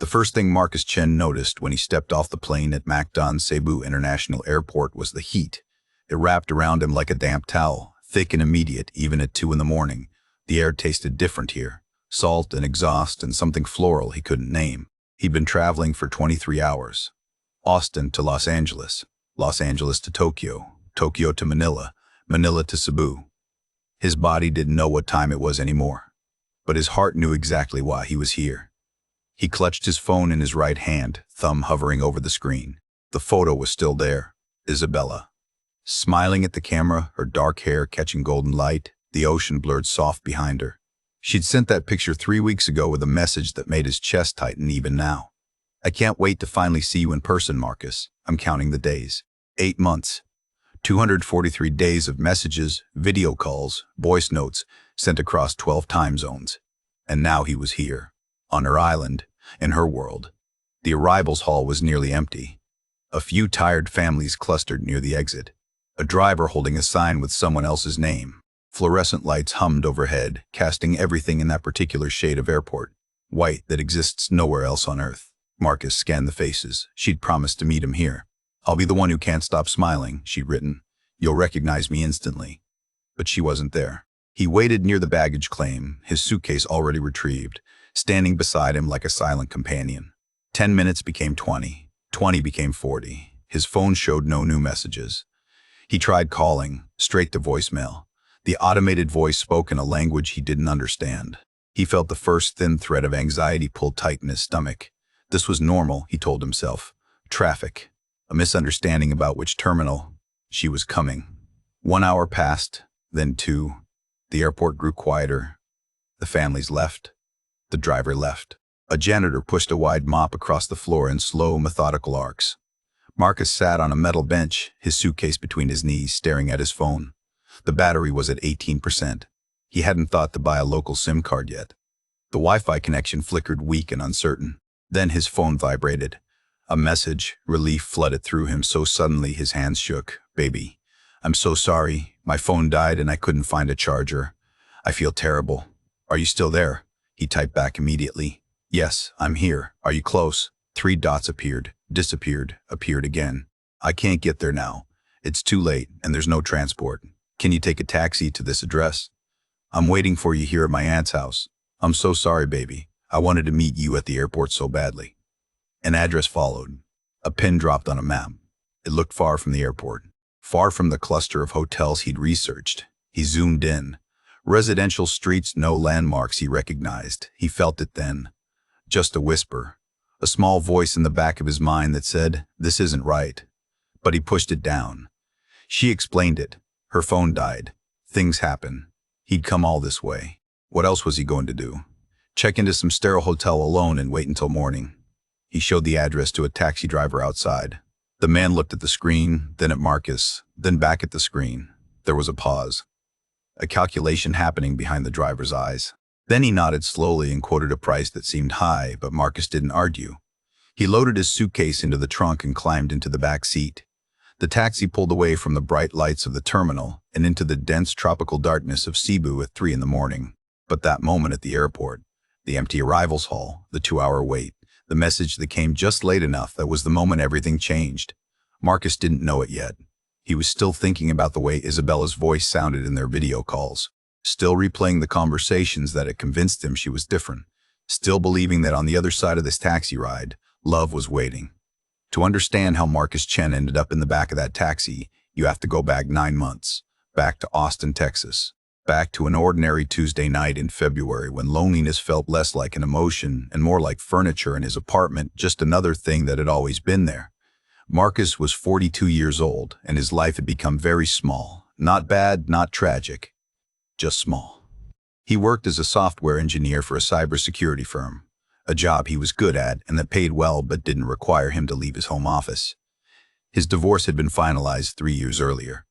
The first thing Marcus Chen noticed when he stepped off the plane at Mactan-Cebu International Airport was the heat. It wrapped around him like a damp towel, thick and immediate, even at 2 in the morning. The air tasted different here. Salt and exhaust and something floral he couldn't name. He'd been traveling for 23 hours. Austin to Los Angeles to Tokyo, Tokyo to Manila, Manila to Cebu. His body didn't know what time it was anymore, but his heart knew exactly why he was here. He clutched his phone in his right hand, thumb hovering over the screen. The photo was still there. Isabella, smiling at the camera, her dark hair catching golden light, the ocean blurred soft behind her. She'd sent that picture 3 weeks ago with a message that made his chest tighten even now. I can't wait to finally see you in person, Marcus. I'm counting the days. 8 months. 243 days of messages, video calls, voice notes sent across 12 time zones. And now he was here, on her island, in her world. The arrivals hall was nearly empty. A few tired families clustered near the exit. A driver holding a sign with someone else's name. Fluorescent lights hummed overhead, casting everything in that particular shade of airport, white that exists nowhere else on Earth. Marcus scanned the faces. She'd promised to meet him here. "I'll be the one who can't stop smiling," she'd written. "You'll recognize me instantly." But she wasn't there. He waited near the baggage claim, his suitcase already retrieved, standing beside him like a silent companion. 10 minutes became 20. 20 became 40. His phone showed no new messages. He tried calling, straight to voicemail. The automated voice spoke in a language he didn't understand. He felt the first thin thread of anxiety pull tight in his stomach. This was normal, he told himself. Traffic. A misunderstanding about which terminal she was coming. 1 hour passed, then 2. The airport grew quieter. The families left. The driver left. A janitor pushed a wide mop across the floor in slow, methodical arcs. Marcus sat on a metal bench, his suitcase between his knees, staring at his phone. The battery was at 18%. He hadn't thought to buy a local SIM card yet. The Wi-Fi connection flickered weak and uncertain. Then his phone vibrated. A message, relief flooded through him so suddenly his hands shook. "Baby, I'm so sorry. My phone died and I couldn't find a charger. I feel terrible. Are you still there?" He typed back immediately. "Yes, I'm here. Are you close?" 3 dots appeared, disappeared, appeared again. "I can't get there now. It's too late and there's no transport. Can you take a taxi to this address? I'm waiting for you here at my aunt's house. I'm so sorry, baby. I wanted to meet you at the airport so badly." An address followed. A pin dropped on a map. It looked far from the airport, far from the cluster of hotels he'd researched. He zoomed in. Residential streets, no landmarks he recognized. He felt it then. Just a whisper. A small voice in the back of his mind that said, "This isn't right." But he pushed it down. She explained it. Her phone died. Things happen. He'd come all this way. What else was he going to do? Check into some sterile hotel alone and wait until morning. He showed the address to a taxi driver outside. The man looked at the screen, then at Marcus, then back at the screen. There was a pause. A calculation happening behind the driver's eyes. Then he nodded slowly and quoted a price that seemed high, but Marcus didn't argue. He loaded his suitcase into the trunk and climbed into the back seat. The taxi pulled away from the bright lights of the terminal and into the dense tropical darkness of Cebu at 3 in the morning. But that moment at the airport, the empty arrivals hall, the 2-hour wait, the message that came just late enough, that was the moment everything changed. Marcus didn't know it yet. He was still thinking about the way Isabella's voice sounded in their video calls, still replaying the conversations that had convinced him she was different, still believing that on the other side of this taxi ride, love was waiting. To understand how Marcus Chen ended up in the back of that taxi, you have to go back 9 months, back to Austin, Texas, back to an ordinary Tuesday night in February when loneliness felt less like an emotion and more like furniture in his apartment, just another thing that had always been there. Marcus was 42 years old, and his life had become very small. Not bad, not tragic, just small. He worked as a software engineer for a cybersecurity firm, a job he was good at and that paid well but didn't require him to leave his home office. His divorce had been finalized 3 years earlier.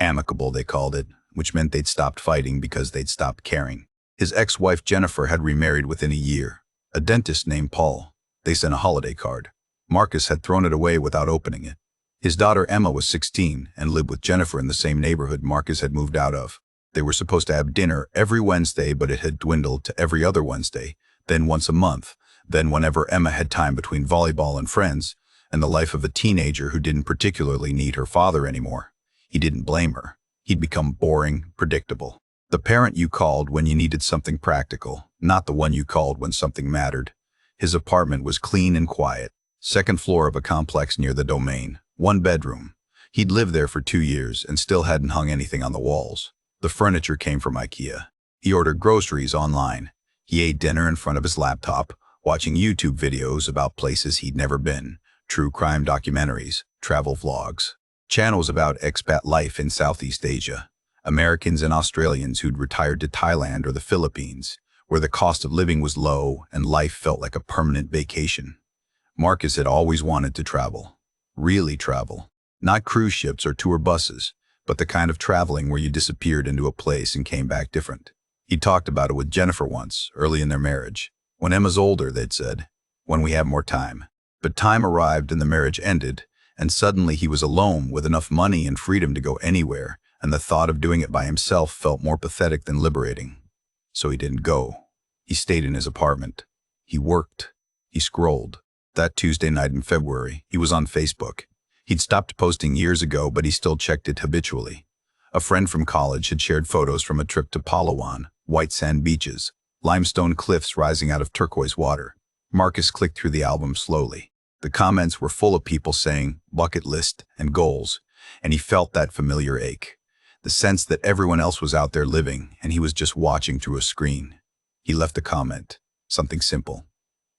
Amicable, they called it, which meant they'd stopped fighting because they'd stopped caring. His ex-wife Jennifer had remarried within a year. A dentist named Paul. They sent a holiday card. Marcus had thrown it away without opening it. His daughter Emma was 16 and lived with Jennifer in the same neighborhood Marcus had moved out of. They were supposed to have dinner every Wednesday, but it had dwindled to every other Wednesday, then once a month, Then whenever Emma had time between volleyball and friends, and the life of a teenager who didn't particularly need her father anymore, he didn't blame her. He'd become boring, predictable. The parent you called when you needed something practical, not the one you called when something mattered. His apartment was clean and quiet. Second floor of a complex near the Domain. One bedroom. He'd lived there for 2 years and still hadn't hung anything on the walls. The furniture came from IKEA. He ordered groceries online. He ate dinner in front of his laptop, watching YouTube videos about places he'd never been, true crime documentaries, travel vlogs, channels about expat life in Southeast Asia, Americans and Australians who'd retired to Thailand or the Philippines, where the cost of living was low and life felt like a permanent vacation. Marcus had always wanted to travel. Really travel. Not cruise ships or tour buses, but the kind of traveling where you disappeared into a place and came back different. He talked about it with Jennifer once, early in their marriage. When Emma's older, they'd said, when we have more time. But time arrived and the marriage ended, and suddenly he was alone with enough money and freedom to go anywhere, and the thought of doing it by himself felt more pathetic than liberating. So he didn't go. He stayed in his apartment. He worked. He scrolled. That Tuesday night in February, he was on Facebook. He'd stopped posting years ago, but he still checked it habitually. A friend from college had shared photos from a trip to Palawan, white sand beaches, limestone cliffs rising out of turquoise water. Marcus clicked through the album slowly. The comments were full of people saying bucket list and goals, and he felt that familiar ache. The sense that everyone else was out there living, and he was just watching through a screen. He left a comment, something simple.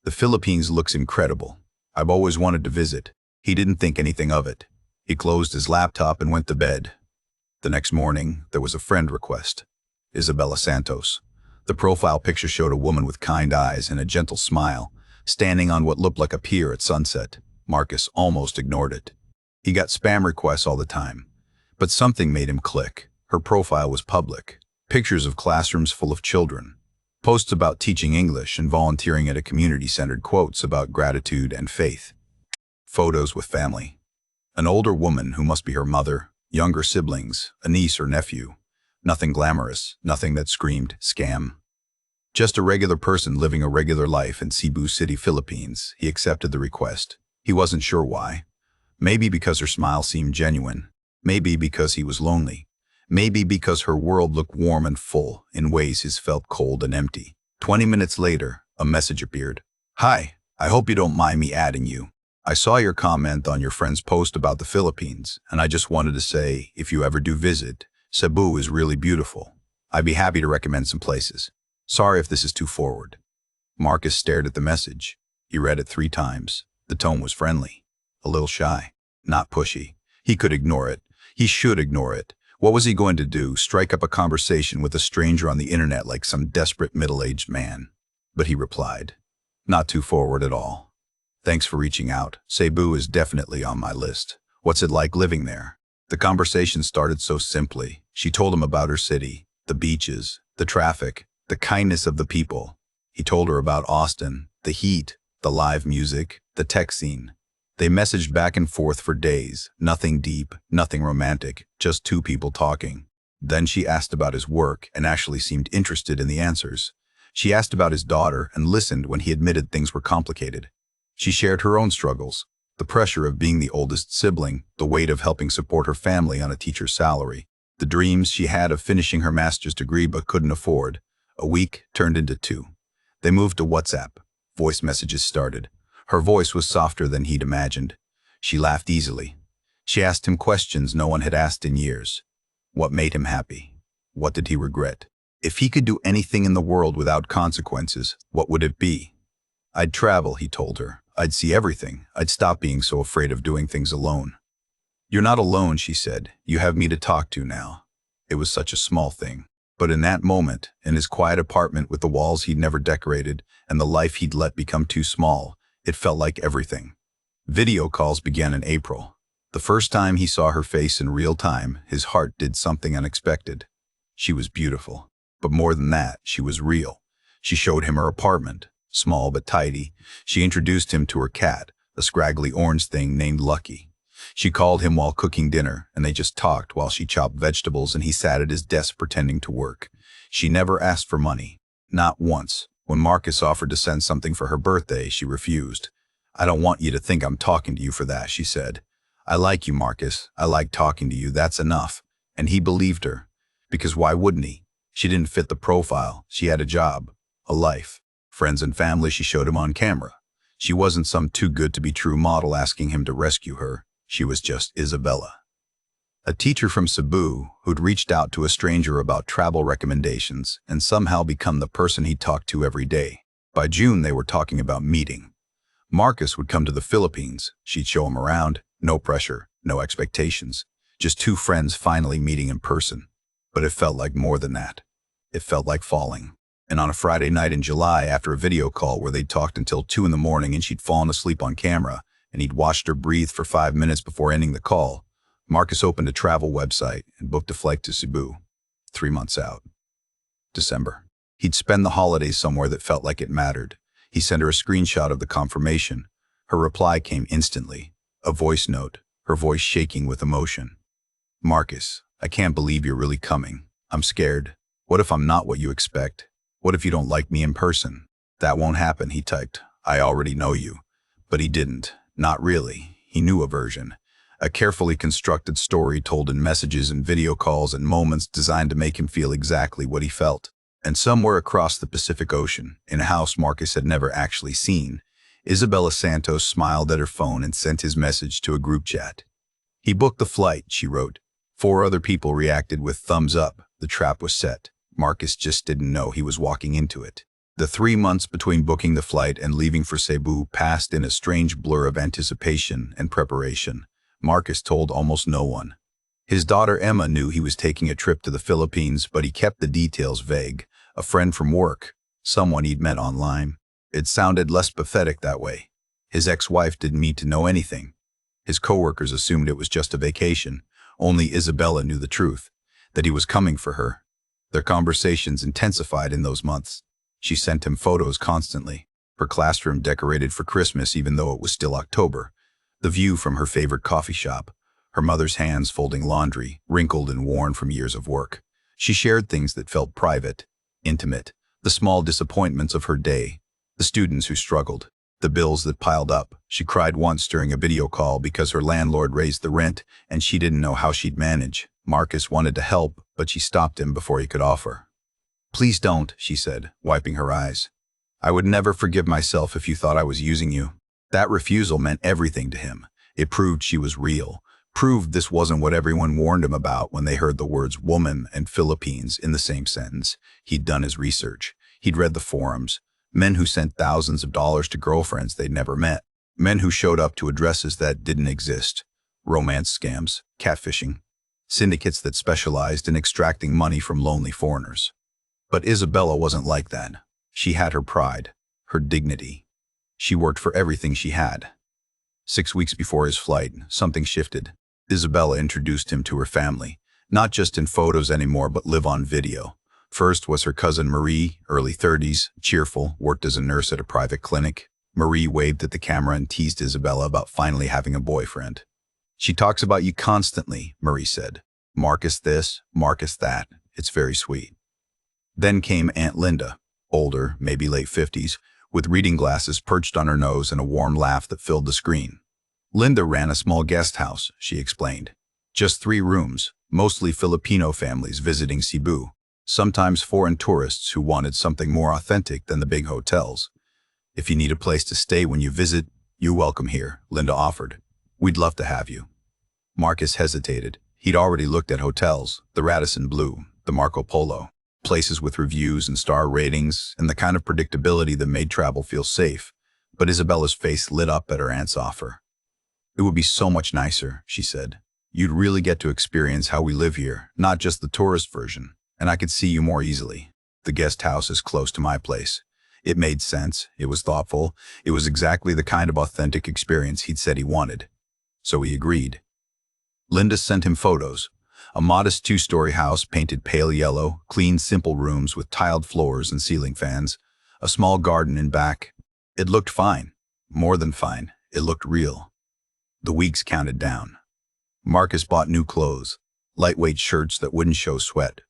The Philippines looks incredible. I've always wanted to visit. He didn't think anything of it. He closed his laptop and went to bed. The next morning, there was a friend request. Isabella Santos. The profile picture showed a woman with kind eyes and a gentle smile, standing on what looked like a pier at sunset. Marcus almost ignored it. He got spam requests all the time. But something made him click. Her profile was public. Pictures of classrooms full of children. Posts about teaching English and volunteering at a community-centered, quotes about gratitude and faith. Photos with family. An older woman who must be her mother, younger siblings, a niece or nephew. Nothing glamorous, nothing that screamed scam. Just a regular person living a regular life in Cebu City, Philippines. He accepted the request. He wasn't sure why. Maybe because her smile seemed genuine. Maybe because he was lonely. Maybe because her world looked warm and full in ways his felt cold and empty. 20 minutes later, a message appeared. Hi, I hope you don't mind me adding you. I saw your comment on your friend's post about the Philippines, and I just wanted to say, if you ever do visit, Cebu is really beautiful. I'd be happy to recommend some places. Sorry if this is too forward. Marcus stared at the message. He read it 3 times. The tone was friendly, a little shy, not pushy. He could ignore it. He should ignore it. What was he going to do, strike up a conversation with a stranger on the internet like some desperate middle-aged man? But he replied, not too forward at all. Thanks for reaching out. Cebu is definitely on my list. What's it like living there? The conversation started so simply. She told him about her city, the beaches, the traffic, the kindness of the people. He told her about Austin, the heat, the live music, the tech scene. They messaged back and forth for days, nothing deep, nothing romantic, just 2 people talking. Then she asked about his work and actually seemed interested in the answers. She asked about his daughter and listened when he admitted things were complicated. She shared her own struggles, the pressure of being the oldest sibling, the weight of helping support her family on a teacher's salary, the dreams she had of finishing her master's degree but couldn't afford. A week turned into 2. They moved to WhatsApp. Voice messages started. Her voice was softer than he'd imagined. She laughed easily. She asked him questions no one had asked in years. What made him happy? What did he regret? If he could do anything in the world without consequences, what would it be? I'd travel, he told her. I'd see everything. I'd stop being so afraid of doing things alone. You're not alone, she said. You have me to talk to now. It was such a small thing. But in that moment, in his quiet apartment with the walls he'd never decorated and the life he'd let become too small, it felt like everything. Video calls began in April. The first time he saw her face in real time, his heart did something unexpected. She was beautiful. But more than that, she was real. She showed him her apartment, small but tidy. She introduced him to her cat, a scraggly orange thing named Lucky. She called him while cooking dinner, and they just talked while she chopped vegetables and he sat at his desk pretending to work. She never asked for money. Not once. When Marcus offered to send something for her birthday, she refused. "I don't want you to think I'm talking to you for that," she said. "I like you, Marcus. I like talking to you. That's enough." And he believed her. Because why wouldn't he? She didn't fit the profile. She had a job, a life, friends and family. She showed him on camera. She wasn't some too-good-to-be-true model asking him to rescue her. She was just Isabella, a teacher from Cebu who'd reached out to a stranger about travel recommendations and somehow become the person he talked to every day. By June, they were talking about meeting. Marcus would come to the Philippines. She'd show him around. No pressure, no expectations. Just two friends finally meeting in person. But it felt like more than that. It felt like falling. And on a Friday night in July, after a video call where they'd talked until 2 in the morning and she'd fallen asleep on camera, and he'd watched her breathe for 5 minutes before ending the call, Marcus opened a travel website and booked a flight to Cebu. 3 months out. December. He'd spend the holidays somewhere that felt like it mattered. He sent her a screenshot of the confirmation. Her reply came instantly. A voice note, her voice shaking with emotion. "Marcus, I can't believe you're really coming. I'm scared. What if I'm not what you expect? What if you don't like me in person?" "That won't happen," he typed. "I already know you." But he didn't. Not really. He knew a version. A carefully constructed story told in messages and video calls and moments designed to make him feel exactly what he felt. And somewhere across the Pacific Ocean, in a house Marcus had never actually seen, Isabella Santos smiled at her phone and sent his message to a group chat. "He booked the flight," she wrote. 4 other people reacted with thumbs up. The trap was set. Marcus just didn't know he was walking into it. The 3 months between booking the flight and leaving for Cebu passed in a strange blur of anticipation and preparation. Marcus told almost no one. His daughter Emma knew he was taking a trip to the Philippines, but he kept the details vague. A friend from work, someone he'd met online. It sounded less pathetic that way. His ex-wife didn't need to know anything. His coworkers assumed it was just a vacation. Only Isabella knew the truth, that he was coming for her. Their conversations intensified in those months. She sent him photos constantly. Her classroom decorated for Christmas even though it was still October. The view from her favorite coffee shop. Her mother's hands folding laundry, wrinkled and worn from years of work. She shared things that felt private, intimate. The small disappointments of her day. The students who struggled. The bills that piled up. She cried once during a video call because her landlord raised the rent and she didn't know how she'd manage. Marcus wanted to help, but she stopped him before he could offer. "Please don't," she said, wiping her eyes. "I would never forgive myself if you thought I was using you." That refusal meant everything to him. It proved she was real. Proved this wasn't what everyone warned him about when they heard the words woman and Philippines in the same sentence. He'd done his research. He'd read the forums. Men who sent thousands of dollars to girlfriends they'd never met. Men who showed up to addresses that didn't exist. Romance scams, catfishing. Syndicates that specialized in extracting money from lonely foreigners. But Isabella wasn't like that. She had her pride, her dignity. She worked for everything she had. 6 weeks before his flight, something shifted. Isabella introduced him to her family, not just in photos anymore, but live on video. First was her cousin Marie, early 30s, cheerful, worked as a nurse at a private clinic. Marie waved at the camera and teased Isabella about finally having a boyfriend. "She talks about you constantly," Marie said. "Marcus this, Marcus that. It's very sweet." Then came Aunt Linda, older, maybe late 50s, with reading glasses perched on her nose and a warm laugh that filled the screen. Linda ran a small guest house, she explained. Just 3 rooms, mostly Filipino families visiting Cebu. Sometimes foreign tourists who wanted something more authentic than the big hotels. "If you need a place to stay when you visit, you're welcome here," Linda offered. "We'd love to have you." Marcus hesitated. He'd already looked at hotels, the Radisson Blu, the Marco Polo, places with reviews and star ratings, and the kind of predictability that made travel feel safe. But Isabella's face lit up at her aunt's offer. "It would be so much nicer," she said. "You'd really get to experience how we live here, not just the tourist version. And I could see you more easily. The guest house is close to my place." It made sense. It was thoughtful. It was exactly the kind of authentic experience he'd said he wanted. So he agreed. Linda sent him photos. A modest 2-story house painted pale yellow, clean, simple rooms with tiled floors and ceiling fans. A small garden in back. It looked fine. More than fine. It looked real. The weeks counted down. Marcus bought new clothes. Lightweight shirts that wouldn't show sweat.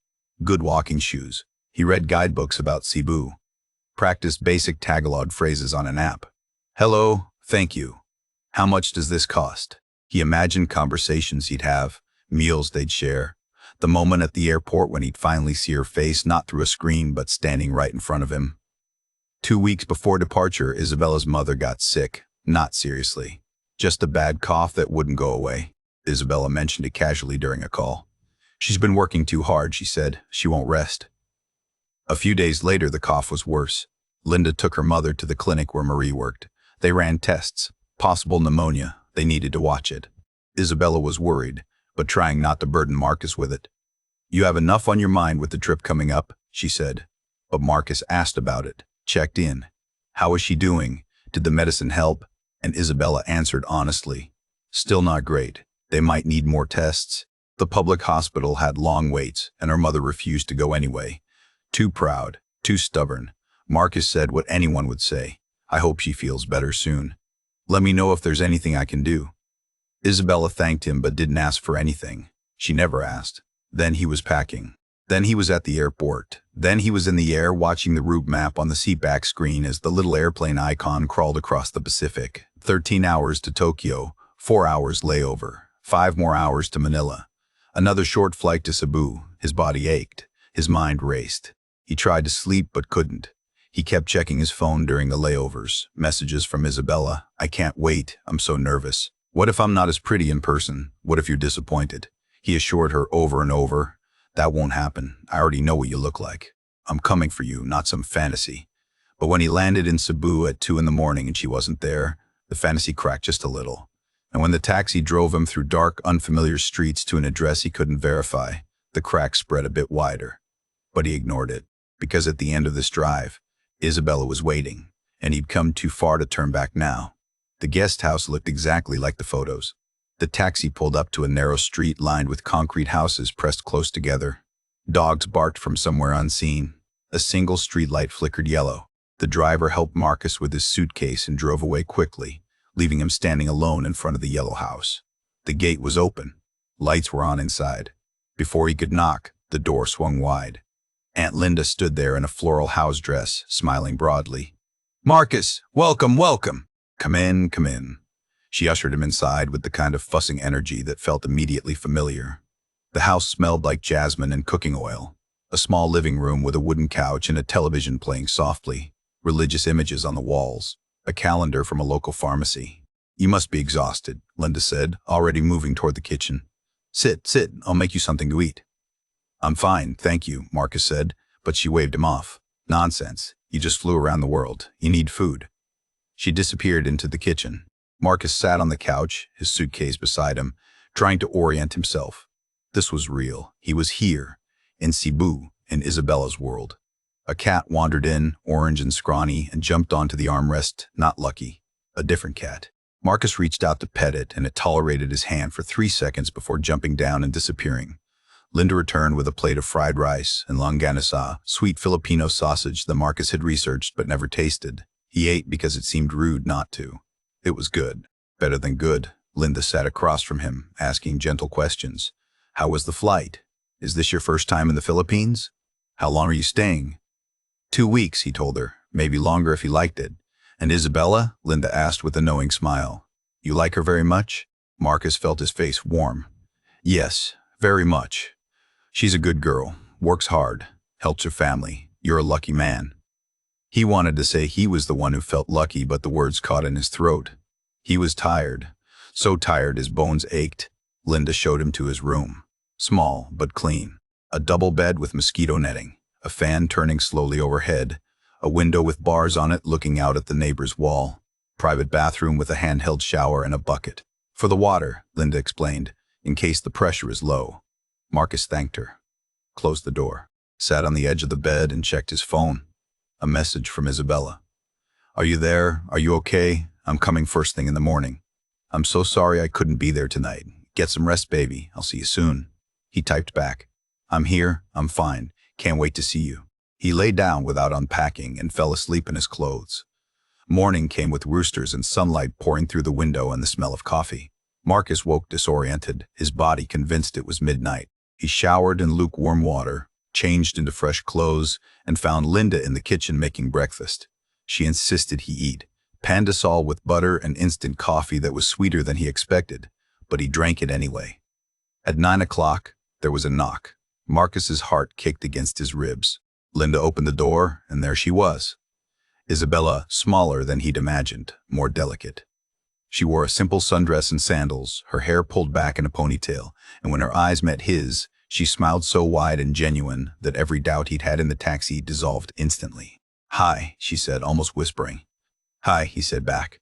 Good walking shoes. He read guidebooks about Cebu. Practiced basic Tagalog phrases on an app. Hello, thank you. How much does this cost? He imagined conversations he'd have, meals they'd share, the moment at the airport when he'd finally see her face, not through a screen but standing right in front of him. 2 weeks before departure, Isabella's mother got sick, not seriously. Just a bad cough that wouldn't go away. Isabella mentioned it casually during a call. She's been working too hard, she said. She won't rest. A few days later, the cough was worse. Linda took her mother to the clinic where Marie worked. They ran tests. Possible pneumonia. They needed to watch it. Isabella was worried, but trying not to burden Marcus with it. You have enough on your mind with the trip coming up, she said. But Marcus asked about it, checked in. How was she doing? Did the medicine help? And Isabella answered honestly. Still not great. They might need more tests. The public hospital had long waits, and her mother refused to go anyway. Too proud, too stubborn. Marcus said what anyone would say. I hope she feels better soon. Let me know if there's anything I can do. Isabella thanked him but didn't ask for anything. She never asked. Then he was packing. Then he was at the airport. Then he was in the air watching the route map on the seatback screen as the little airplane icon crawled across the Pacific. 13 hours to Tokyo, 4 hours layover, 5 more hours to Manila. Another short flight to Cebu. His body ached. His mind raced. He tried to sleep but couldn't. He kept checking his phone during the layovers. Messages from Isabella. I can't wait. I'm so nervous. What if I'm not as pretty in person? What if you're disappointed? He assured her over and over. That won't happen. I already know what you look like. I'm coming for you, not some fantasy. But when he landed in Cebu at 2 in the morning and she wasn't there, the fantasy cracked just a little. And when the taxi drove him through dark, unfamiliar streets to an address he couldn't verify, the crack spread a bit wider. But he ignored it, because at the end of this drive, Isabella was waiting, and he'd come too far to turn back now. The guest house looked exactly like the photos. The taxi pulled up to a narrow street lined with concrete houses pressed close together. Dogs barked from somewhere unseen. A single streetlight flickered yellow. The driver helped Marcus with his suitcase and drove away quickly, leaving him standing alone in front of the yellow house. The gate was open. Lights were on inside. Before he could knock, the door swung wide. Aunt Linda stood there in a floral house dress, smiling broadly. Marcus, welcome, welcome. Come in, come in. She ushered him inside with the kind of fussing energy that felt immediately familiar. The house smelled like jasmine and cooking oil. A small living room with a wooden couch and a television playing softly. Religious images on the walls. A calendar from a local pharmacy. You must be exhausted, Linda said, already moving toward the kitchen. Sit, sit, I'll make you something to eat. I'm fine, thank you, Marcus said, but she waved him off. Nonsense. You just flew around the world. You need food. She disappeared into the kitchen. Marcus sat on the couch, his suitcase beside him, trying to orient himself. This was real. He was here, in Cebu, in Isabella's world. A cat wandered in, orange and scrawny, and jumped onto the armrest, not Lucky. A different cat. Marcus reached out to pet it, and it tolerated his hand for 3 seconds before jumping down and disappearing. Linda returned with a plate of fried rice and longanisa, sweet Filipino sausage that Marcus had researched but never tasted. He ate because it seemed rude not to. It was good. Better than good. Linda sat across from him, asking gentle questions. How was the flight? Is this your first time in the Philippines? How long are you staying? 2 weeks, he told her. Maybe longer if he liked it. And Isabella? Linda asked with a knowing smile. You like her very much? Marcus felt his face warm. Yes, very much. She's a good girl, works hard, helps her family. You're a lucky man. He wanted to say he was the one who felt lucky, but the words caught in his throat. He was tired, so tired his bones ached. Linda showed him to his room. Small, but clean. A double bed with mosquito netting, a fan turning slowly overhead, a window with bars on it looking out at the neighbor's wall, private bathroom with a handheld shower and a bucket. For the water, Linda explained, in case the pressure is low. Marcus thanked her, closed the door, sat on the edge of the bed and checked his phone. A message from Isabella. Are you there? Are you okay? I'm coming first thing in the morning. I'm so sorry I couldn't be there tonight. Get some rest, baby. I'll see you soon. He typed back. I'm here. I'm fine. Can't wait to see you. He lay down without unpacking and fell asleep in his clothes. Morning came with roosters and sunlight pouring through the window and the smell of coffee. Marcus woke disoriented, his body convinced it was midnight. He showered in lukewarm water, changed into fresh clothes, and found Linda in the kitchen making breakfast. She insisted he eat pandesal with butter and instant coffee that was sweeter than he expected, but he drank it anyway. At 9 o'clock, there was a knock. Marcus's heart kicked against his ribs. Linda opened the door, and there she was. Isabella, smaller than he'd imagined, more delicate. She wore a simple sundress and sandals, her hair pulled back in a ponytail, and when her eyes met his, she smiled so wide and genuine that every doubt he'd had in the taxi dissolved instantly. "Hi," she said, almost whispering. "Hi," he said back.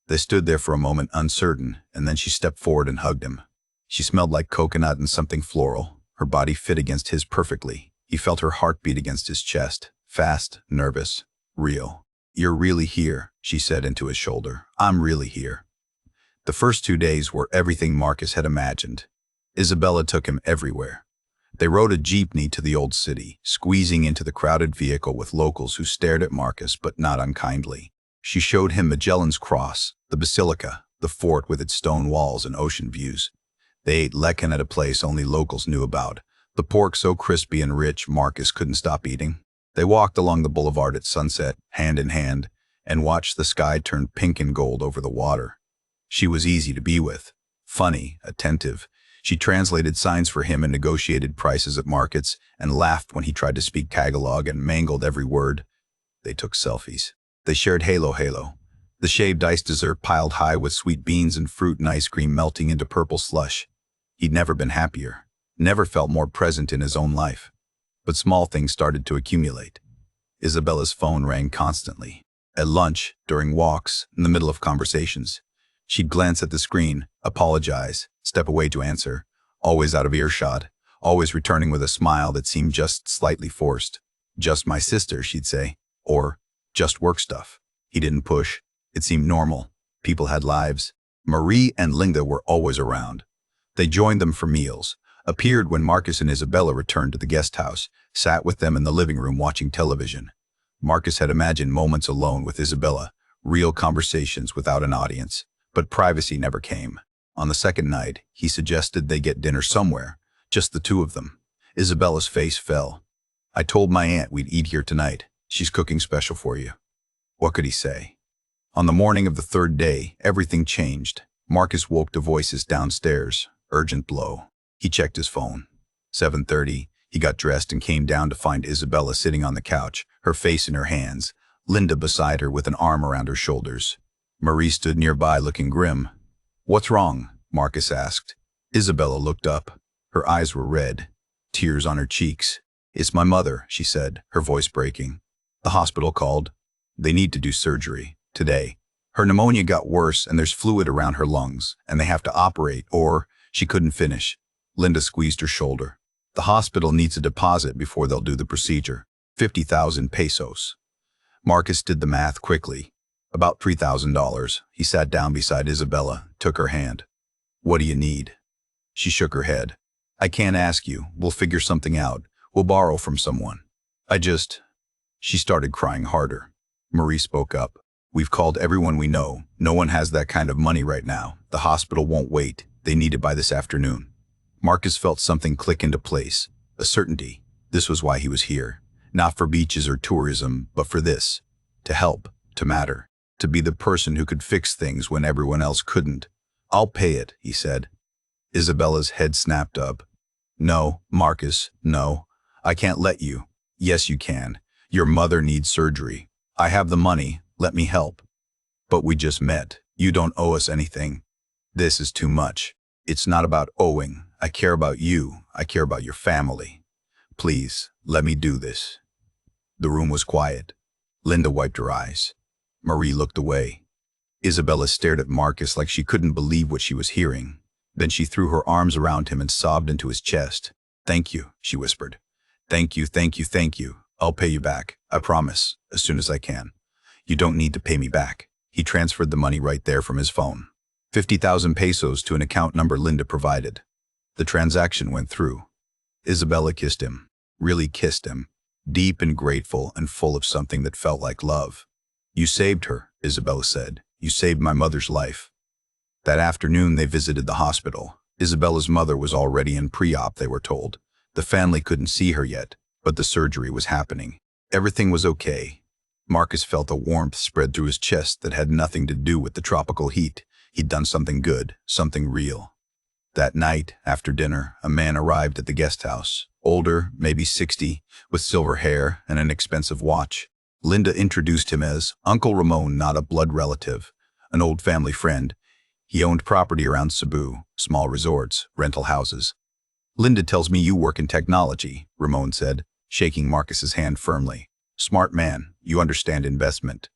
They stood there for a moment uncertain, and then she stepped forward and hugged him. She smelled like coconut and something floral. Her body fit against his perfectly. He felt her heartbeat against his chest, fast, nervous, real. "You're really here," she said into his shoulder. "I'm really here." The first 2 days were everything Marcus had imagined. Isabella took him everywhere. They rode a jeepney to the old city, squeezing into the crowded vehicle with locals who stared at Marcus but not unkindly. She showed him Magellan's Cross, the Basilica, the fort with its stone walls and ocean views. They ate lecken at a place only locals knew about, the pork so crispy and rich Marcus couldn't stop eating. They walked along the boulevard at sunset, hand in hand, and watched the sky turn pink and gold over the water. She was easy to be with, funny, attentive. She translated signs for him and negotiated prices at markets and laughed when he tried to speak Tagalog and mangled every word. They took selfies. They shared halo, the shaved ice dessert piled high with sweet beans and fruit and ice cream melting into purple slush. He'd never been happier, never felt more present in his own life. But small things started to accumulate. Isabella's phone rang constantly. At lunch, during walks, in the middle of conversations. She'd glance at the screen, apologize, step away to answer, always out of earshot, always returning with a smile that seemed just slightly forced. "Just my sister," she'd say, or "just work stuff." He didn't push. It seemed normal. People had lives. Marie and Linda were always around. They joined them for meals, appeared when Marcus and Isabella returned to the guest house, sat with them in the living room watching television. Marcus had imagined moments alone with Isabella, real conversations without an audience. But privacy never came. On the second night, he suggested they get dinner somewhere, just the two of them. Isabella's face fell. "I told my aunt we'd eat here tonight. She's cooking special for you." What could he say? On the morning of the third day, everything changed. Marcus woke to voices downstairs. Urgent blow. He checked his phone. 7:30. He got dressed and came down to find Isabella sitting on the couch, her face in her hands, Linda beside her with an arm around her shoulders. Marie stood nearby looking grim. "What's wrong?" Marcus asked. Isabella looked up. Her eyes were red, tears on her cheeks. "It's my mother," she said, her voice breaking. "The hospital called. They need to do surgery. Today. Her pneumonia got worse and there's fluid around her lungs, and they have to operate, or..." She couldn't finish. Linda squeezed her shoulder. "The hospital needs a deposit before they'll do the procedure. 50,000 pesos. Marcus did the math quickly. About $3,000. He sat down beside Isabella, took her hand. "What do you need?" She shook her head. "I can't ask you. We'll figure something out. We'll borrow from someone. She started crying harder. Marie spoke up. "We've called everyone we know. No one has that kind of money right now. The hospital won't wait. They need it by this afternoon." Marcus felt something click into place. A certainty. This was why he was here. Not for beaches or tourism, but for this. To help. To matter. To be the person who could fix things when everyone else couldn't. "I'll pay it," he said. Isabella's head snapped up. "No, Marcus, no. I can't let you." "Yes, you can. Your mother needs surgery. I have the money. Let me help." "But we just met. You don't owe us anything." "This is too much. It's not about owing. I care about you. I care about your family. Please, let me do this." The room was quiet. Linda wiped her eyes. Marie looked away. Isabella stared at Marcus like she couldn't believe what she was hearing. Then she threw her arms around him and sobbed into his chest. "Thank you," she whispered. "Thank you, thank you, thank you. I'll pay you back. I promise, as soon as I can." "You don't need to pay me back." He transferred the money right there from his phone. 50,000 pesos to an account number Linda provided. The transaction went through. Isabella kissed him. Really kissed him. Deep and grateful and full of something that felt like love. "You saved her," Isabella said. "You saved my mother's life." That afternoon they visited the hospital. Isabella's mother was already in pre-op, they were told. The family couldn't see her yet. But the surgery was happening. Everything was okay. Marcus felt a warmth spread through his chest that had nothing to do with the tropical heat. He'd done something good, something real. That night, after dinner, a man arrived at the guest house. Older, maybe 60, with silver hair and an expensive watch. Linda introduced him as Uncle Ramon, not a blood relative, an old family friend. He owned property around Cebu, small resorts, rental houses. Linda tells me you work in technology, Ramon said, shaking Marcus's hand firmly. Smart man, you understand investment.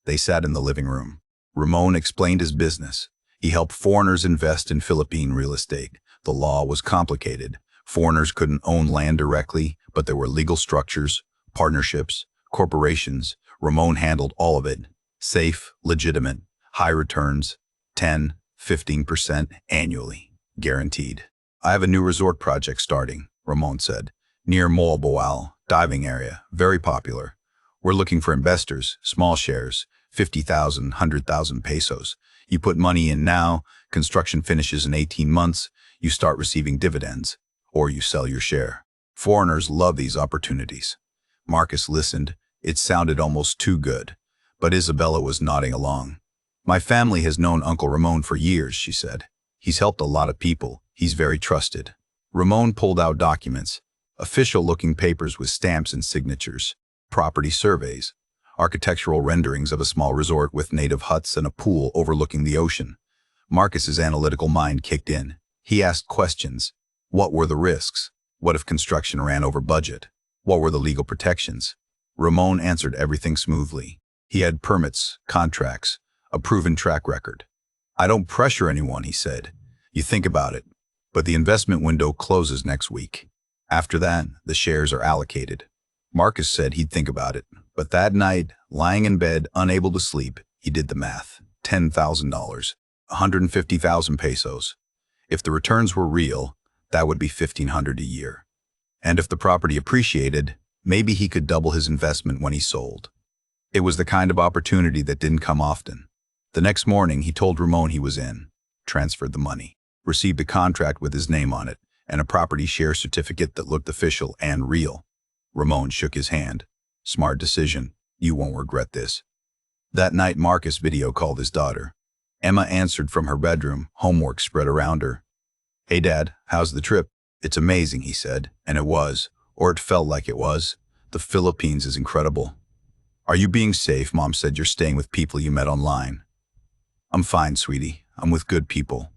They sat in the living room. Ramon explained his business. He helped foreigners invest in Philippine real estate. The law was complicated. Foreigners couldn't own land directly, but there were legal structures, partnerships, corporations. Ramon handled all of it. Safe, legitimate, high returns, 10, 15% annually, guaranteed. I have a new resort project starting, Ramon said, near Moalboal, diving area, very popular. We're looking for investors, small shares, 50,000, 100,000 pesos. You put money in now, construction finishes in 18 months, you start receiving dividends, or you sell your share. Foreigners love these opportunities. Marcus listened. It sounded almost too good, but Isabella was nodding along. My family has known Uncle Ramon for years, she said. He's helped a lot of people. He's very trusted. Ramon pulled out documents, official-looking papers with stamps and signatures, property surveys, architectural renderings of a small resort with native huts and a pool overlooking the ocean. Marcus's analytical mind kicked in. He asked questions. What were the risks? What if construction ran over budget? What were the legal protections? Ramon answered everything smoothly. He had permits, contracts, a proven track record. I don't pressure anyone, he said. You think about it, but the investment window closes next week. After that, the shares are allocated. Marcus said he'd think about it, but that night, lying in bed, unable to sleep, he did the math. $10,000, 150,000 pesos. If the returns were real, that would be 1,500 a year. And if the property appreciated, maybe he could double his investment when he sold. It was the kind of opportunity that didn't come often. The next morning, he told Ramon he was in, transferred the money, received a contract with his name on it, and a property share certificate that looked official and real. Ramon shook his hand. Smart decision. You won't regret this. That night, Marcus video called his daughter. Emma answered from her bedroom, homework spread around her. Hey, Dad, how's the trip? It's amazing, he said, and it was, or it felt like it was. The Philippines is incredible. Are you being safe? Mom said you're staying with people you met online. I'm fine, sweetie. I'm with good people.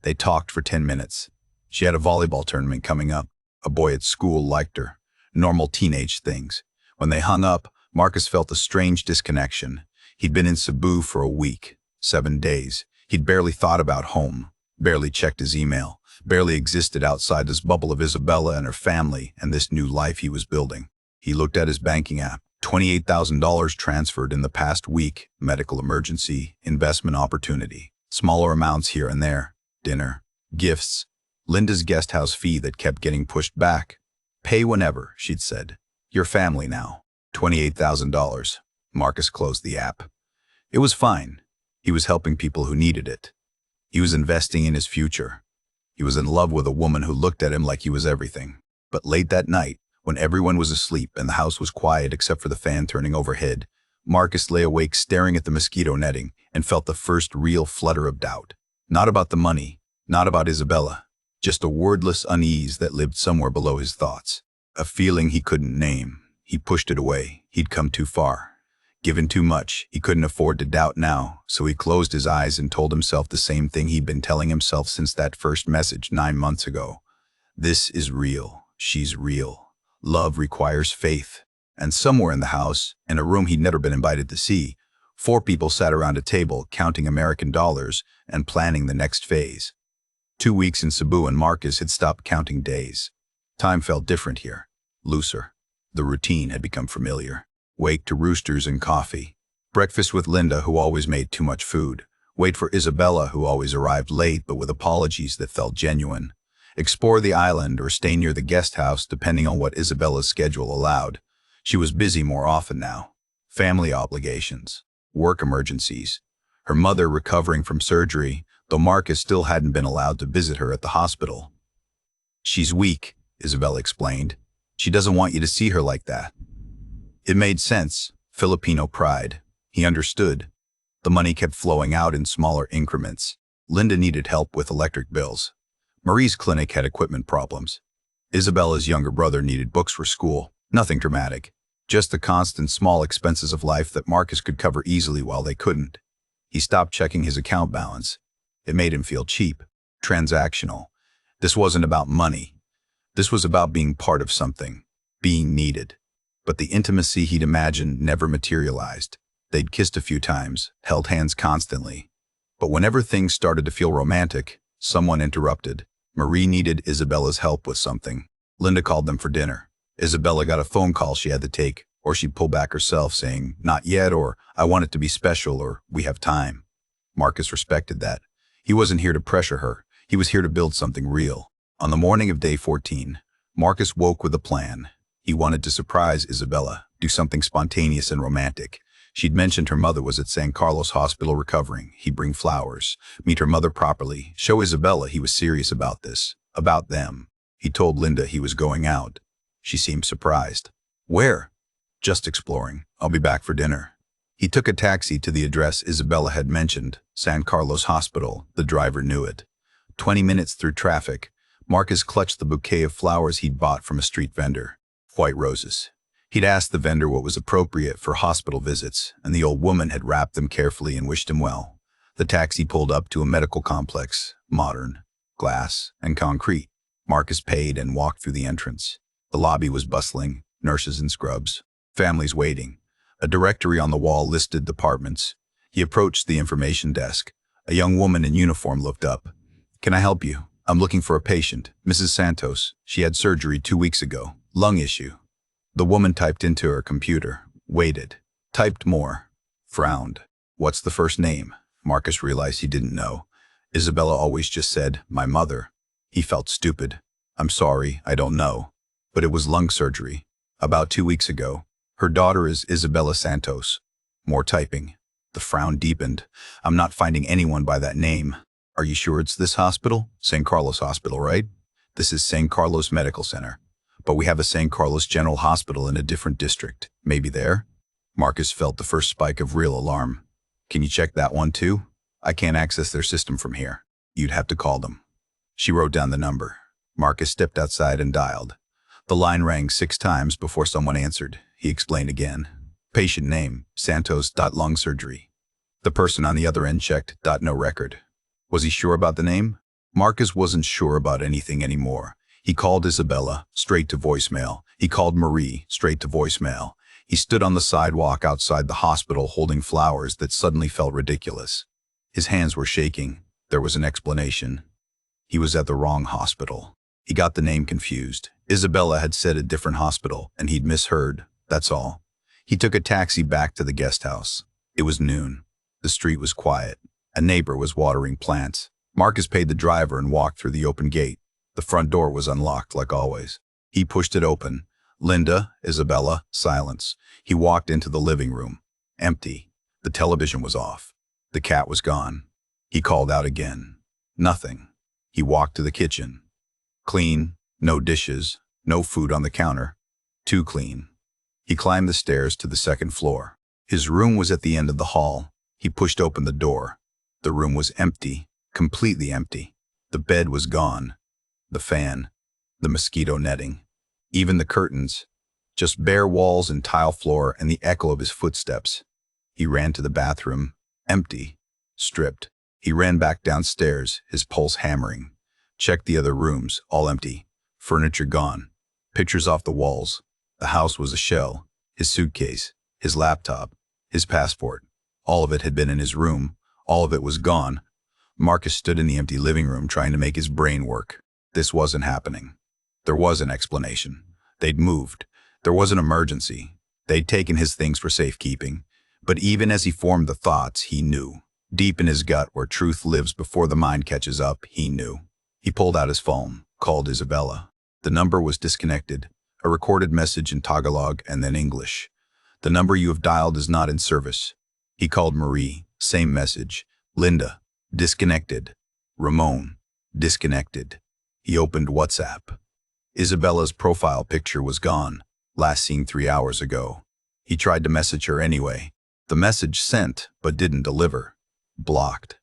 They talked for 10 minutes. She had a volleyball tournament coming up. A boy at school liked her. Normal teenage things. When they hung up, Marcus felt a strange disconnection. He'd been in Cebu for a week, 7 days. He'd barely thought about home, barely checked his email, barely existed outside this bubble of Isabella and her family and this new life he was building. He looked at his banking app. $28,000 transferred in the past week, medical emergency, investment opportunity, smaller amounts here and there, dinner, gifts, Linda's guest house fee that kept getting pushed back. Pay whenever, she'd said. Your family now. $28,000. Marcus closed the app. It was fine. He was helping people who needed it. He was investing in his future. He was in love with a woman who looked at him like he was everything. But late that night, when everyone was asleep and the house was quiet except for the fan turning overhead, Marcus lay awake staring at the mosquito netting and felt the first real flutter of doubt. Not about the money, not about Isabella, just a wordless unease that lived somewhere below his thoughts. A feeling he couldn't name. He pushed it away. He'd come too far. Given too much, he couldn't afford to doubt now, so he closed his eyes and told himself the same thing he'd been telling himself since that first message 9 months ago. This is real. She's real. Love requires faith. And somewhere in the house, in a room he'd never been invited to see, 4 people sat around a table counting American dollars and planning the next phase. 2 weeks in Cebu and Marcus had stopped counting days. Time felt different here, looser. The routine had become familiar. Wake to roosters and coffee. Breakfast with Linda, who always made too much food. Wait for Isabella, who always arrived late but with apologies that felt genuine. Explore the island or stay near the guest house depending on what Isabella's schedule allowed. She was busy more often now. Family obligations, work emergencies, her mother recovering from surgery, though Marcus still hadn't been allowed to visit her at the hospital. She's weak, Isabella explained. She doesn't want you to see her like that. It made sense. Filipino pride. He understood. The money kept flowing out in smaller increments. Linda needed help with electric bills. Marie's clinic had equipment problems. Isabella's younger brother needed books for school. Nothing dramatic. Just the constant small expenses of life that Marcus could cover easily while they couldn't. He stopped checking his account balance. It made him feel cheap, transactional. This wasn't about money. This was about being part of something, being needed. But the intimacy he'd imagined never materialized. They'd kissed a few times, held hands constantly. But whenever things started to feel romantic, someone interrupted. Marie needed Isabella's help with something. Linda called them for dinner. Isabella got a phone call she had to take, or she'd pull back herself saying, "Not yet," or "I want it to be special," or "We have time." Marcus respected that. He wasn't here to pressure her. He was here to build something real. On the morning of day 14, Marcus woke with a plan. He wanted to surprise Isabella, do something spontaneous and romantic. She'd mentioned her mother was at San Carlos Hospital recovering. He'd bring flowers, meet her mother properly, show Isabella he was serious about this, about them. He told Linda he was going out. She seemed surprised. "Where?" "Just exploring. I'll be back for dinner." He took a taxi to the address Isabella had mentioned, San Carlos Hospital. The driver knew it. 20 minutes through traffic, Marcus clutched the bouquet of flowers he'd bought from a street vendor. White roses. He'd asked the vendor what was appropriate for hospital visits, and the old woman had wrapped them carefully and wished him well. The taxi pulled up to a medical complex, modern, glass, and concrete. Marcus paid and walked through the entrance. The lobby was bustling, nurses in scrubs, families waiting. A directory on the wall listed departments. He approached the information desk. A young woman in uniform looked up. "Can I help you? I'm looking for a patient, Mrs. Santos. She had surgery 2 weeks ago. Lung issue." The woman typed into her computer, waited, typed more, frowned. "What's the first name?" Marcus realized he didn't know. Isabella always just said, "My mother." He felt stupid. "I'm sorry, I don't know." But it was lung surgery. About 2 weeks ago. Her daughter is Isabella Santos. More typing. The frown deepened. "I'm not finding anyone by that name." "Are you sure it's this hospital? San Carlos Hospital, right?" "This is San Carlos Medical Center. But we have a San Carlos General Hospital in a different district. Maybe there?" Marcus felt the first spike of real alarm. "Can you check that one too? I can't access their system from here. You'd have to call them." She wrote down the number. Marcus stepped outside and dialed. The line rang 6 times before someone answered. He explained again. Patient name, Santos. Lung surgery. The person on the other end checked. No record. Was he sure about the name? Marcus wasn't sure about anything anymore. He called Isabella, straight to voicemail. He called Marie, straight to voicemail. He stood on the sidewalk outside the hospital holding flowers that suddenly felt ridiculous. His hands were shaking. There was an explanation. He was at the wrong hospital. He got the name confused. Isabella had said a different hospital, and he'd misheard. That's all. He took a taxi back to the guest house. It was noon. The street was quiet. A neighbor was watering plants. Marcus paid the driver and walked through the open gate. The front door was unlocked, like always. He pushed it open. Linda, Isabella, silence. He walked into the living room. Empty. The television was off. The cat was gone. He called out again. Nothing. He walked to the kitchen. Clean. No dishes. No food on the counter. Too clean. He climbed the stairs to the second floor. His room was at the end of the hall. He pushed open the door. The room was empty. Completely empty. The bed was gone. The fan. The mosquito netting. Even the curtains. Just bare walls and tile floor and the echo of his footsteps. He ran to the bathroom. Empty. Stripped. He ran back downstairs, his pulse hammering. Checked the other rooms, all empty. Furniture gone. Pictures off the walls. The house was a shell. His suitcase. His laptop. His passport. All of it had been in his room. All of it was gone. Marcus stood in the empty living room trying to make his brain work. This wasn't happening. There was an explanation. They'd moved. There was an emergency. They'd taken his things for safekeeping. But even as he formed the thoughts, he knew. Deep in his gut, where truth lives before the mind catches up, he knew. He pulled out his phone, called Isabella. The number was disconnected. A recorded message in Tagalog and then English. "The number you have dialed is not in service." He called Marie. Same message. Linda. Disconnected. Ramon. Disconnected. He opened WhatsApp. Isabella's profile picture was gone, last seen 3 hours ago. He tried to message her anyway. The message sent, but didn't deliver. Blocked.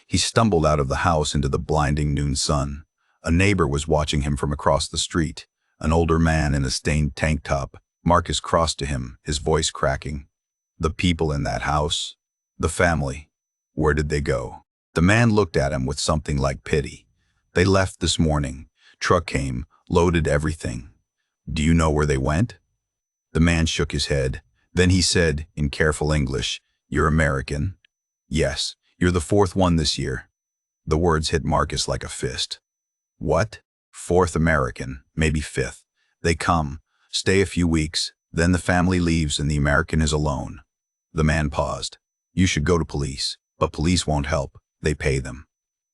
He stumbled out of the house into the blinding noon sun. A neighbor was watching him from across the street, an older man in a stained tank top. Marcus crossed to him, his voice cracking. The people in that house? The family. Where did they go? The man looked at him with something like pity. They left this morning. Truck came, loaded everything. Do you know where they went? The man shook his head. Then he said, in careful English, "You're American?" "Yes, you're the fourth one this year." The words hit Marcus like a fist. What? Fourth American, maybe fifth. They come, stay a few weeks, then the family leaves and the American is alone. The man paused. You should go to police, but police won't help. They pay them.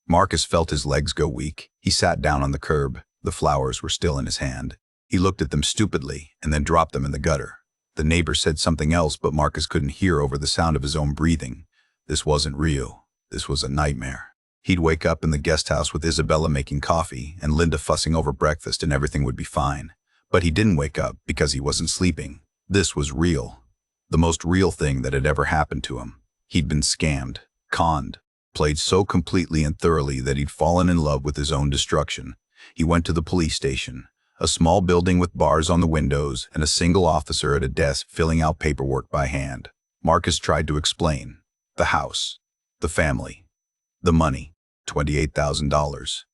Marcus felt his legs go weak. He sat down on the curb. The flowers were still in his hand. He looked at them stupidly and then dropped them in the gutter. The neighbor said something else, but Marcus couldn't hear over the sound of his own breathing. This wasn't real. This was a nightmare. He'd wake up in the guest house with Isabella making coffee and Linda fussing over breakfast and everything would be fine. But he didn't wake up because he wasn't sleeping. This was real. The most real thing that had ever happened to him. He'd been scammed, conned, played so completely and thoroughly that he'd fallen in love with his own destruction. He went to the police station, a small building with bars on the windows and a single officer at a desk filling out paperwork by hand. Marcus tried to explain. The house, the family, the money, $28,000.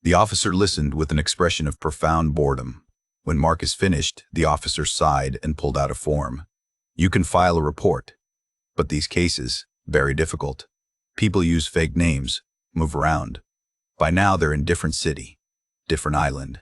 The officer listened with an expression of profound boredom. When Marcus finished, the officer sighed and pulled out a form. You can file a report. But these cases, very difficult. People use fake names, move around. By now they're in different city, different island.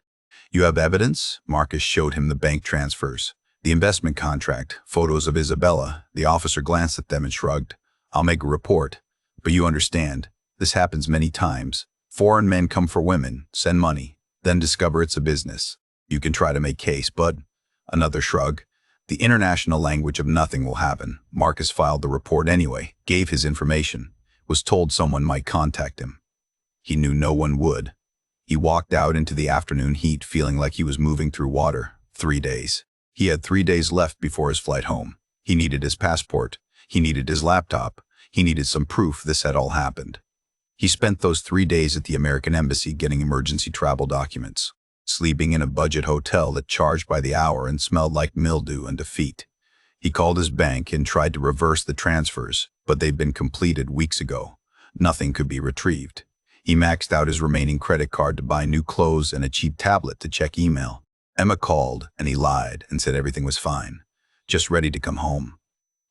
You have evidence? Marcus showed him the bank transfers, the investment contract, photos of Isabella. The officer glanced at them and shrugged. I'll make a report. But you understand, this happens many times. Foreign men come for women, send money, then discover it's a business. You can try to make case, but... Another shrug. The international language of nothing will happen. Marcus filed the report anyway, gave his information, was told someone might contact him. He knew no one would. He walked out into the afternoon heat feeling like he was moving through water. 3 days. He had 3 days left before his flight home. He needed his passport. He needed his laptop. He needed some proof this had all happened. He spent those 3 days at the American Embassy getting emergency travel documents, sleeping in a budget hotel that charged by the hour and smelled like mildew and defeat. He called his bank and tried to reverse the transfers, but they'd been completed weeks ago. Nothing could be retrieved. He maxed out his remaining credit card to buy new clothes and a cheap tablet to check email. Emma called, and he lied and said everything was fine, just ready to come home.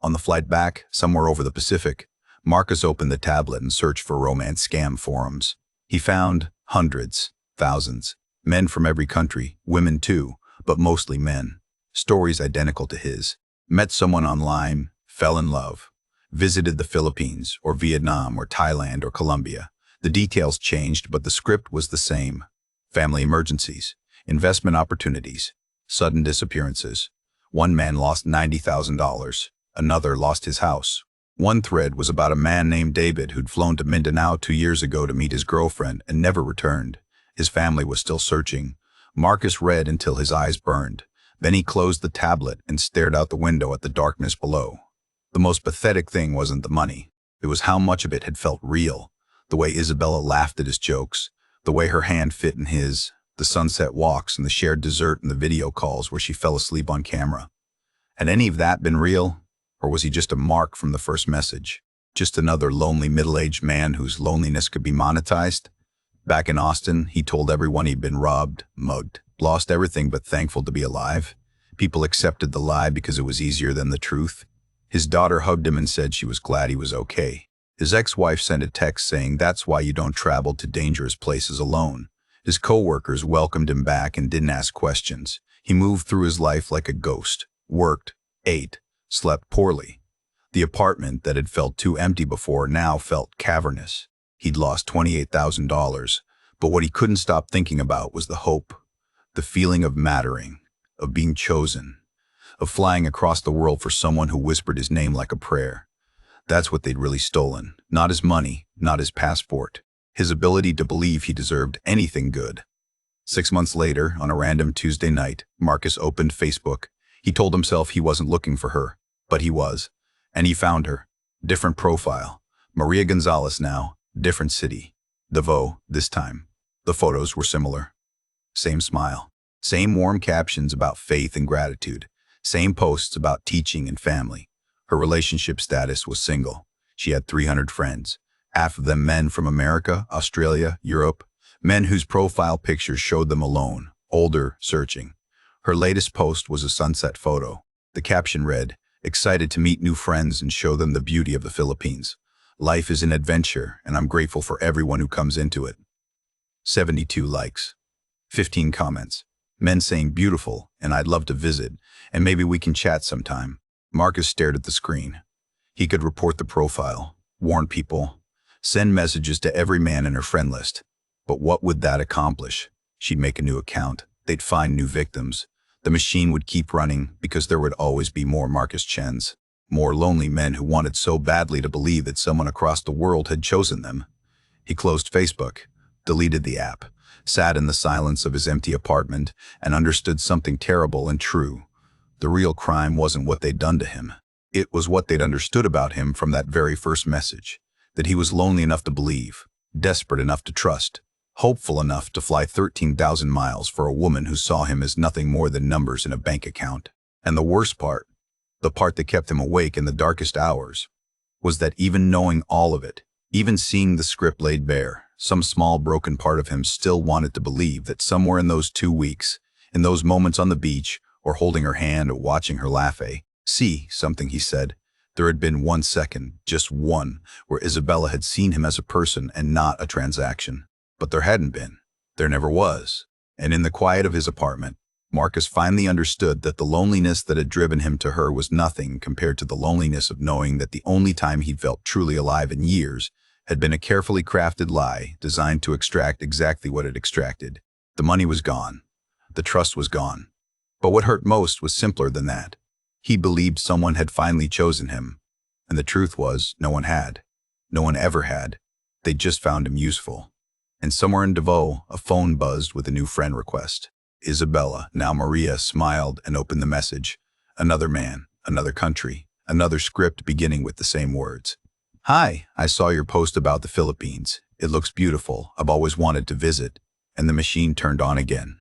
On the flight back, somewhere over the Pacific, Marcus opened the tablet and searched for romance scam forums. He found hundreds, thousands, men from every country, women too, but mostly men. Stories identical to his. Met someone online, fell in love, visited the Philippines or Vietnam or Thailand or Colombia. The details changed, but the script was the same. Family emergencies, investment opportunities, sudden disappearances. One man lost $90,000. Another lost his house. One thread was about a man named David who'd flown to Mindanao 2 years ago to meet his girlfriend and never returned. His family was still searching. Marcus read until his eyes burned. Then he closed the tablet and stared out the window at the darkness below. The most pathetic thing wasn't the money. It was how much of it had felt real. The way Isabella laughed at his jokes, the way her hand fit in his, the sunset walks and the shared dessert and the video calls where she fell asleep on camera. Had any of that been real? Or was he just a mark from the first message? Just another lonely middle-aged man whose loneliness could be monetized? Back in Austin, he told everyone he'd been robbed, mugged, lost everything but thankful to be alive. People accepted the lie because it was easier than the truth. His daughter hugged him and said she was glad he was okay. His ex-wife sent a text saying that's why you don't travel to dangerous places alone. His co-workers welcomed him back and didn't ask questions. He moved through his life like a ghost, worked, ate, slept poorly. The apartment that had felt too empty before now felt cavernous. He'd lost $28,000, but what he couldn't stop thinking about was the hope, the feeling of mattering, of being chosen, of flying across the world for someone who whispered his name like a prayer. That's what they'd really stolen. Not his money, not his passport. His ability to believe he deserved anything good. 6 months later, on a random Tuesday night, Marcus opened Facebook. He told himself he wasn't looking for her, but he was. And he found her. Different profile. Maria Gonzalez now, different city. Davao, this time. The photos were similar. Same smile. Same warm captions about faith and gratitude. Same posts about teaching and family. Her relationship status was single. She had 300 friends. Half of them men from America, Australia, Europe. Men whose profile pictures showed them alone, older, searching. Her latest post was a sunset photo. The caption read, "Excited to meet new friends and show them the beauty of the Philippines. Life is an adventure, and I'm grateful for everyone who comes into it." 72 likes. 15 comments. Men saying beautiful, and I'd love to visit, and maybe we can chat sometime. Marcus stared at the screen. He could report the profile, warn people, send messages to every man in her friend list. But what would that accomplish? She'd make a new account. They'd find new victims. The machine would keep running because there would always be more Marcus Chens. More lonely men who wanted so badly to believe that someone across the world had chosen them. He closed Facebook, deleted the app, sat in the silence of his empty apartment, and understood something terrible and true. The real crime wasn't what they'd done to him. It was what they'd understood about him from that very first message. That he was lonely enough to believe, desperate enough to trust, hopeful enough to fly 13,000 miles for a woman who saw him as nothing more than numbers in a bank account. And the worst part, the part that kept him awake in the darkest hours, was that even knowing all of it, even seeing the script laid bare, some small broken part of him still wanted to believe that somewhere in those 2 weeks, in those moments on the beach, or holding her hand or watching her laugh, see something he said, there had been 1 second, just one, where Isabella had seen him as a person and not a transaction. But there hadn't been. There never was. And in the quiet of his apartment, Marcus finally understood that the loneliness that had driven him to her was nothing compared to the loneliness of knowing that the only time he'd felt truly alive in years had been a carefully crafted lie designed to extract exactly what it extracted. The money was gone. The trust was gone. But what hurt most was simpler than that. He believed someone had finally chosen him. And the truth was, no one had. No one ever had. They'd just found him useful. And somewhere in Davao, a phone buzzed with a new friend request. Isabella, now Maria, smiled and opened the message. Another man, another country, another script beginning with the same words. "Hi, I saw your post about the Philippines. It looks beautiful. I've always wanted to visit." And the machine turned on again.